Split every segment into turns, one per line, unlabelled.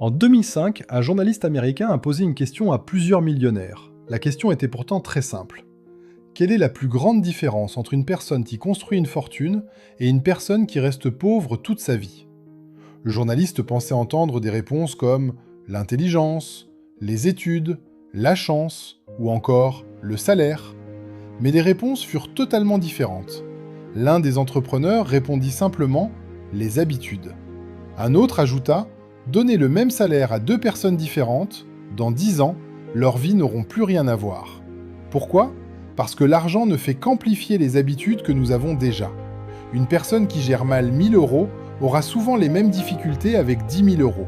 En 2005, un journaliste américain a posé une question à plusieurs millionnaires. La question était pourtant très simple. Quelle est la plus grande différence entre une personne qui construit une fortune et une personne qui reste pauvre toute sa vie? Le journaliste pensait entendre des réponses comme l'intelligence, les études, la chance ou encore le salaire. Mais les réponses furent totalement différentes. L'un des entrepreneurs répondit simplement les habitudes. Un autre ajouta: donnez le même salaire à deux personnes différentes, dans 10 ans, leurs vies n'auront plus rien à voir. Pourquoi? Parce que l'argent ne fait qu'amplifier les habitudes que nous avons déjà. Une personne qui gère mal 1000 euros aura souvent les mêmes difficultés avec 10 000 euros.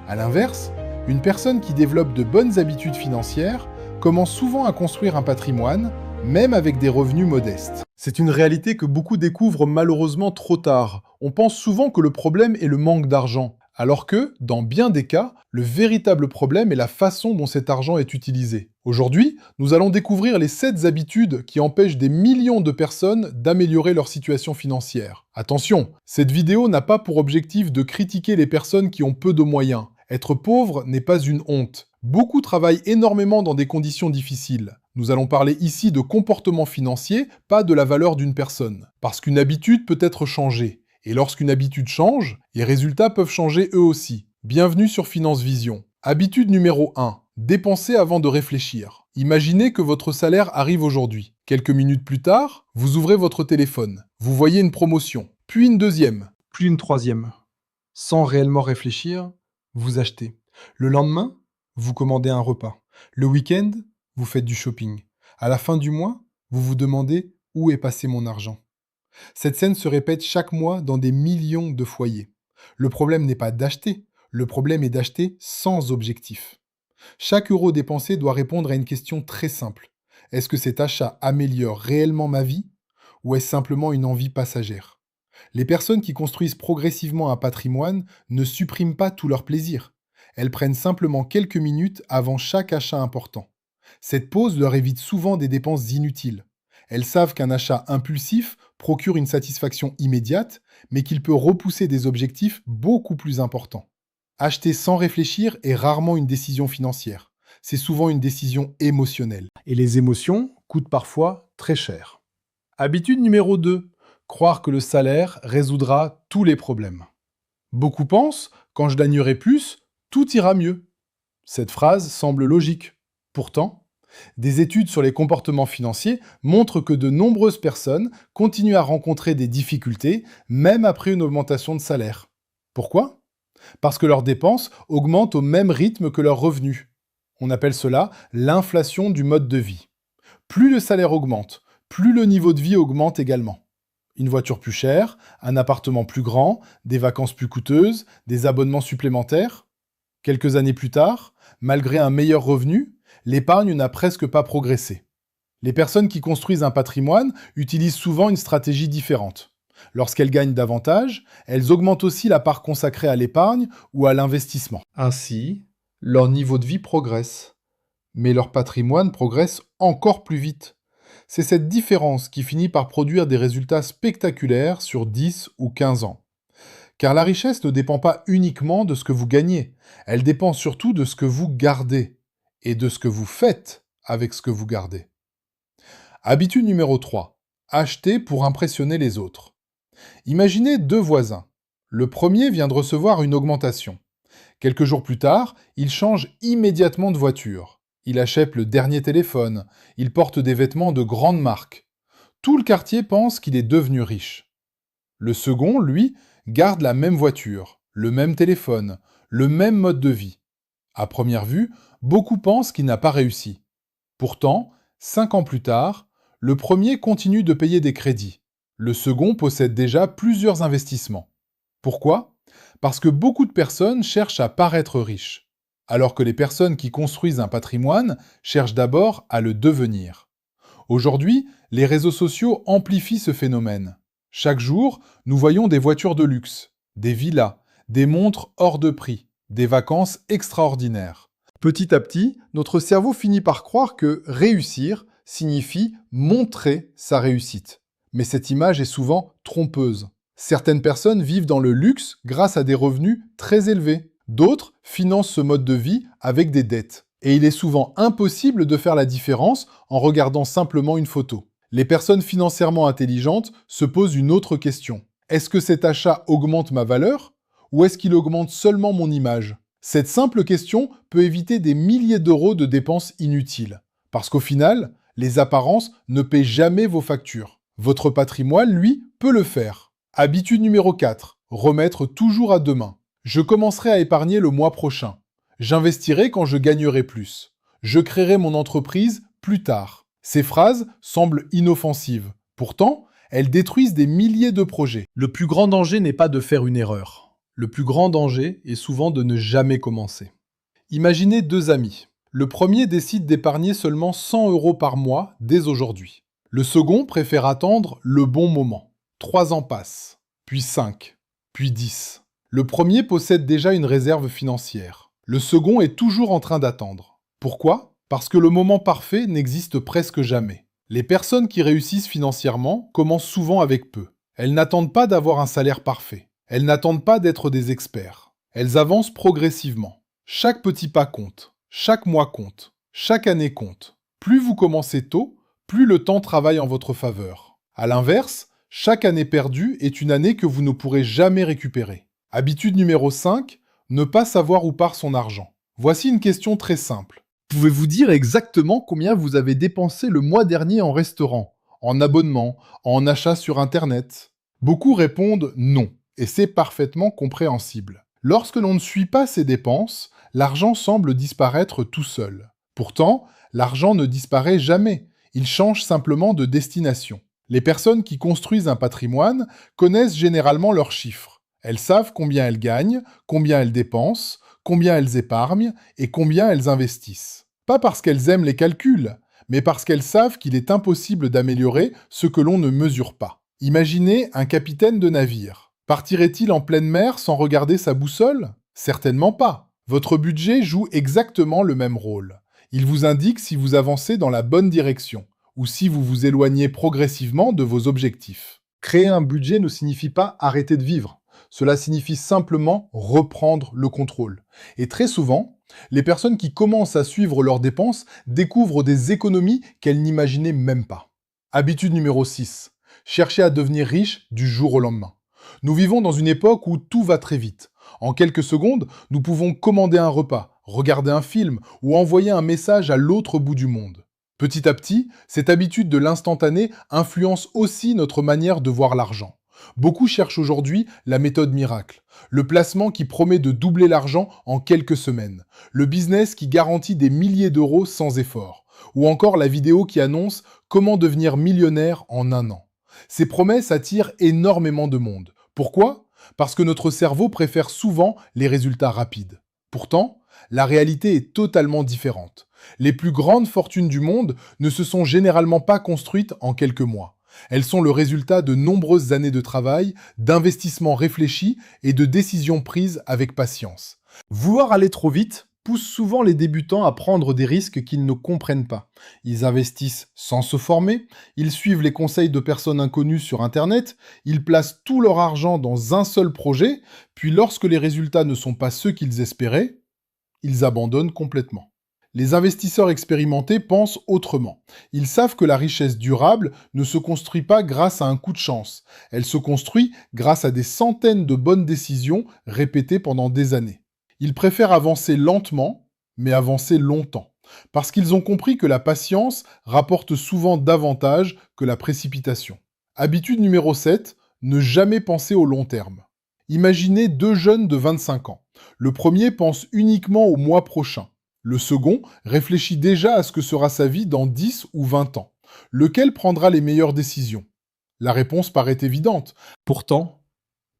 A l'inverse, une personne qui développe de bonnes habitudes financières commence souvent à construire un patrimoine, même avec des revenus modestes. C'est une réalité que beaucoup découvrent malheureusement trop tard. On pense souvent que le problème est le manque d'argent, alors que, dans bien des cas, le véritable problème est la façon dont cet argent est utilisé. Aujourd'hui, nous allons découvrir les 7 habitudes qui empêchent des millions de personnes d'améliorer leur situation financière. Attention, cette vidéo n'a pas pour objectif de critiquer les personnes qui ont peu de moyens. Être pauvre n'est pas une honte. Beaucoup travaillent énormément dans des conditions difficiles. Nous allons parler ici de comportement financier, pas de la valeur d'une personne. Parce qu'une habitude peut être changée. Et lorsqu'une habitude change, les résultats peuvent changer eux aussi. Bienvenue sur Finance Vision. Habitude numéro 1. Dépenser avant de réfléchir. Imaginez que votre salaire arrive aujourd'hui. Quelques minutes plus tard, vous ouvrez votre téléphone. Vous voyez une promotion. Puis une deuxième. Puis une troisième. Sans réellement réfléchir, vous achetez. Le lendemain, vous commandez un repas. Le week-end, vous faites du shopping. À la fin du mois, vous vous demandez où est passé mon argent. Cette scène se répète chaque mois dans des millions de foyers. Le problème n'est pas d'acheter, le problème est d'acheter sans objectif. Chaque euro dépensé doit répondre à une question très simple. Est-ce que cet achat améliore réellement ma vie ou est-ce simplement une envie passagère? Les personnes qui construisent progressivement un patrimoine ne suppriment pas tout leur plaisir. Elles prennent simplement quelques minutes avant chaque achat important. Cette pause leur évite souvent des dépenses inutiles. Elles savent qu'un achat impulsif procure une satisfaction immédiate, mais qu'il peut repousser des objectifs beaucoup plus importants. Acheter sans réfléchir est rarement une décision financière. C'est souvent une décision émotionnelle. Et les émotions coûtent parfois très cher. Habitude numéro 2. Croire que le salaire résoudra tous les problèmes. Beaucoup pensent, quand je gagnerai plus, tout ira mieux. Cette phrase semble logique. Pourtant, des études sur les comportements financiers montrent que de nombreuses personnes continuent à rencontrer des difficultés, même après une augmentation de salaire. Pourquoi? Parce que leurs dépenses augmentent au même rythme que leurs revenus. On appelle cela l'inflation du mode de vie. Plus le salaire augmente, plus le niveau de vie augmente également. Une voiture plus chère, un appartement plus grand, des vacances plus coûteuses, des abonnements supplémentaires. Quelques années plus tard, malgré un meilleur revenu, l'épargne n'a presque pas progressé. Les personnes qui construisent un patrimoine utilisent souvent une stratégie différente. Lorsqu'elles gagnent davantage, elles augmentent aussi la part consacrée à l'épargne ou à l'investissement. Ainsi, leur niveau de vie progresse, mais leur patrimoine progresse encore plus vite. C'est cette différence qui finit par produire des résultats spectaculaires sur 10 ou 15 ans. Car la richesse ne dépend pas uniquement de ce que vous gagnez, elle dépend surtout de ce que vous gardez et de ce que vous faites avec ce que vous gardez. Habitude numéro 3. Acheter pour impressionner les autres. Imaginez deux voisins. Le premier vient de recevoir une augmentation. Quelques jours plus tard, il change immédiatement de voiture. Il achète le dernier téléphone, il porte des vêtements de grande marque. Tout le quartier pense qu'il est devenu riche. Le second, lui, garde la même voiture, le même téléphone, le même mode de vie. À première vue, beaucoup pensent qu'il n'a pas réussi. Pourtant, 5 ans plus tard, le premier continue de payer des crédits. Le second possède déjà plusieurs investissements. Pourquoi? Parce que beaucoup de personnes cherchent à paraître riches, alors que les personnes qui construisent un patrimoine cherchent d'abord à le devenir. Aujourd'hui, les réseaux sociaux amplifient ce phénomène. Chaque jour, nous voyons des voitures de luxe, des villas, des montres hors de prix, des vacances extraordinaires. Petit à petit, notre cerveau finit par croire que réussir signifie montrer sa réussite. Mais cette image est souvent trompeuse. Certaines personnes vivent dans le luxe grâce à des revenus très élevés. D'autres financent ce mode de vie avec des dettes. Et il est souvent impossible de faire la différence en regardant simplement une photo. Les personnes financièrement intelligentes se posent une autre question. Est-ce que cet achat augmente ma valeur ou est-ce qu'il augmente seulement mon image? Cette simple question peut éviter des milliers d'euros de dépenses inutiles. Parce qu'au final, les apparences ne paient jamais vos factures. Votre patrimoine, lui, peut le faire. Habitude numéro 4. Remettre toujours à demain. Je commencerai à épargner le mois prochain. J'investirai quand je gagnerai plus. Je créerai mon entreprise plus tard. Ces phrases semblent inoffensives. Pourtant, elles détruisent des milliers de projets. Le plus grand danger n'est pas de faire une erreur. Le plus grand danger est souvent de ne jamais commencer. Imaginez deux amis. Le premier décide d'épargner seulement 100 € par mois dès aujourd'hui. Le second préfère attendre le bon moment. 3 ans passent, puis 5, puis 10. Le premier possède déjà une réserve financière. Le second est toujours en train d'attendre. Pourquoi? Parce que le moment parfait n'existe presque jamais. Les personnes qui réussissent financièrement commencent souvent avec peu. Elles n'attendent pas d'avoir un salaire parfait. Elles n'attendent pas d'être des experts. Elles avancent progressivement. Chaque petit pas compte. Chaque mois compte. Chaque année compte. Plus vous commencez tôt, plus le temps travaille en votre faveur. À l'inverse, chaque année perdue est une année que vous ne pourrez jamais récupérer. Habitude numéro 5, ne pas savoir où part son argent. Voici une question très simple. Pouvez-vous dire exactement combien vous avez dépensé le mois dernier en restaurant, en abonnement, en achat sur Internet? Beaucoup répondent non, et c'est parfaitement compréhensible. Lorsque l'on ne suit pas ses dépenses, l'argent semble disparaître tout seul. Pourtant, l'argent ne disparaît jamais, il change simplement de destination. Les personnes qui construisent un patrimoine connaissent généralement leurs chiffres. Elles savent combien elles gagnent, combien elles dépensent, combien elles épargnent et combien elles investissent. Pas parce qu'elles aiment les calculs, mais parce qu'elles savent qu'il est impossible d'améliorer ce que l'on ne mesure pas. Imaginez un capitaine de navire. Partirait-il en pleine mer sans regarder sa boussole? Certainement pas. Votre budget joue exactement le même rôle. Il vous indique si vous avancez dans la bonne direction ou si vous vous éloignez progressivement de vos objectifs. Créer un budget ne signifie pas arrêter de vivre. Cela signifie simplement reprendre le contrôle. Et très souvent, les personnes qui commencent à suivre leurs dépenses découvrent des économies qu'elles n'imaginaient même pas. Habitude numéro 6. Chercher à devenir riche du jour au lendemain. Nous vivons dans une époque où tout va très vite. En quelques secondes, nous pouvons commander un repas, regarder un film ou envoyer un message à l'autre bout du monde. Petit à petit, cette habitude de l'instantané influence aussi notre manière de voir l'argent. Beaucoup cherchent aujourd'hui la méthode miracle, le placement qui promet de doubler l'argent en quelques semaines, le business qui garantit des milliers d'euros sans effort, ou encore la vidéo qui annonce comment devenir millionnaire en un an. Ces promesses attirent énormément de monde. Pourquoi? Parce que notre cerveau préfère souvent les résultats rapides. Pourtant, la réalité est totalement différente. Les plus grandes fortunes du monde ne se sont généralement pas construites en quelques mois. Elles sont le résultat de nombreuses années de travail, d'investissements réfléchis et de décisions prises avec patience. Vouloir aller trop vite pousse souvent les débutants à prendre des risques qu'ils ne comprennent pas. Ils investissent sans se former, ils suivent les conseils de personnes inconnues sur Internet, ils placent tout leur argent dans un seul projet, puis lorsque les résultats ne sont pas ceux qu'ils espéraient, ils abandonnent complètement. Les investisseurs expérimentés pensent autrement. Ils savent que la richesse durable ne se construit pas grâce à un coup de chance. Elle se construit grâce à des centaines de bonnes décisions répétées pendant des années. Ils préfèrent avancer lentement, mais avancer longtemps. Parce qu'ils ont compris que la patience rapporte souvent davantage que la précipitation. Habitude numéro 7, ne jamais penser au long terme. Imaginez deux jeunes de 25 ans. Le premier pense uniquement au mois prochain. Le second réfléchit déjà à ce que sera sa vie dans 10 ou 20 ans. Lequel prendra les meilleures décisions? La réponse paraît évidente. Pourtant,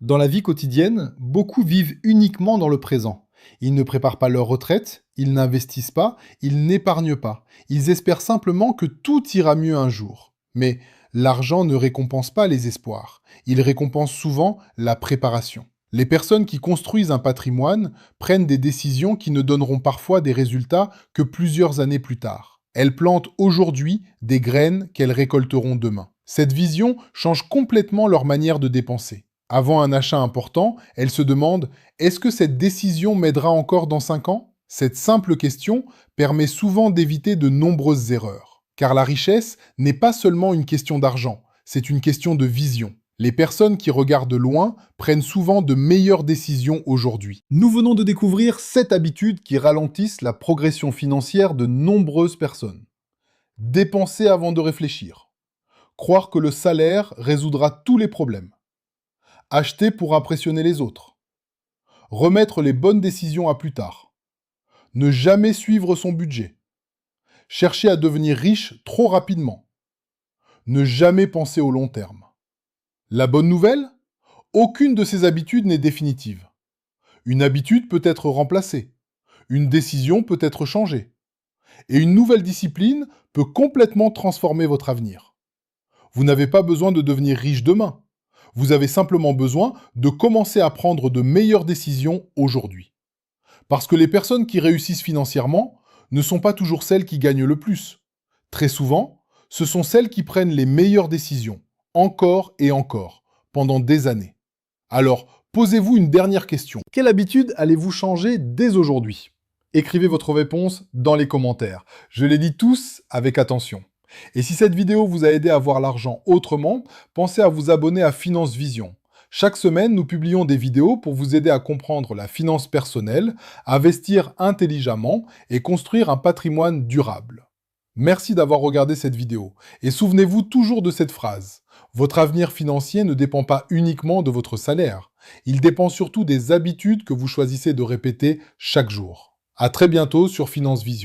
dans la vie quotidienne, beaucoup vivent uniquement dans le présent. Ils ne préparent pas leur retraite, ils n'investissent pas, ils n'épargnent pas. Ils espèrent simplement que tout ira mieux un jour. Mais l'argent ne récompense pas les espoirs. Il récompense souvent la préparation. Les personnes qui construisent un patrimoine prennent des décisions qui ne donneront parfois des résultats que plusieurs années plus tard. Elles plantent aujourd'hui des graines qu'elles récolteront demain. Cette vision change complètement leur manière de dépenser. Avant un achat important, elle se demande « Est-ce que cette décision m'aidera encore dans 5 ans ?» Cette simple question permet souvent d'éviter de nombreuses erreurs. Car la richesse n'est pas seulement une question d'argent, c'est une question de vision. Les personnes qui regardent loin prennent souvent de meilleures décisions aujourd'hui. Nous venons de découvrir 7 habitudes qui ralentissent la progression financière de nombreuses personnes. Dépenser avant de réfléchir. Croire que le salaire résoudra tous les problèmes. Acheter pour impressionner les autres. Remettre les bonnes décisions à plus tard. Ne jamais suivre son budget. Chercher à devenir riche trop rapidement. Ne jamais penser au long terme. La bonne nouvelle ? Aucune de ces habitudes n'est définitive. Une habitude peut être remplacée. Une décision peut être changée. Et une nouvelle discipline peut complètement transformer votre avenir. Vous n'avez pas besoin de devenir riche demain. Vous avez simplement besoin de commencer à prendre de meilleures décisions aujourd'hui. Parce que les personnes qui réussissent financièrement ne sont pas toujours celles qui gagnent le plus. Très souvent, ce sont celles qui prennent les meilleures décisions, encore et encore, pendant des années. Alors, posez-vous une dernière question. Quelle habitude allez-vous changer dès aujourd'hui ? Écrivez votre réponse dans les commentaires. Je les lis tous avec attention. Et si cette vidéo vous a aidé à voir l'argent autrement, pensez à vous abonner à Finance Vision. Chaque semaine, nous publions des vidéos pour vous aider à comprendre la finance personnelle, investir intelligemment et construire un patrimoine durable. Merci d'avoir regardé cette vidéo. Et souvenez-vous toujours de cette phrase. Votre avenir financier ne dépend pas uniquement de votre salaire. Il dépend surtout des habitudes que vous choisissez de répéter chaque jour. À très bientôt sur Finance Vision.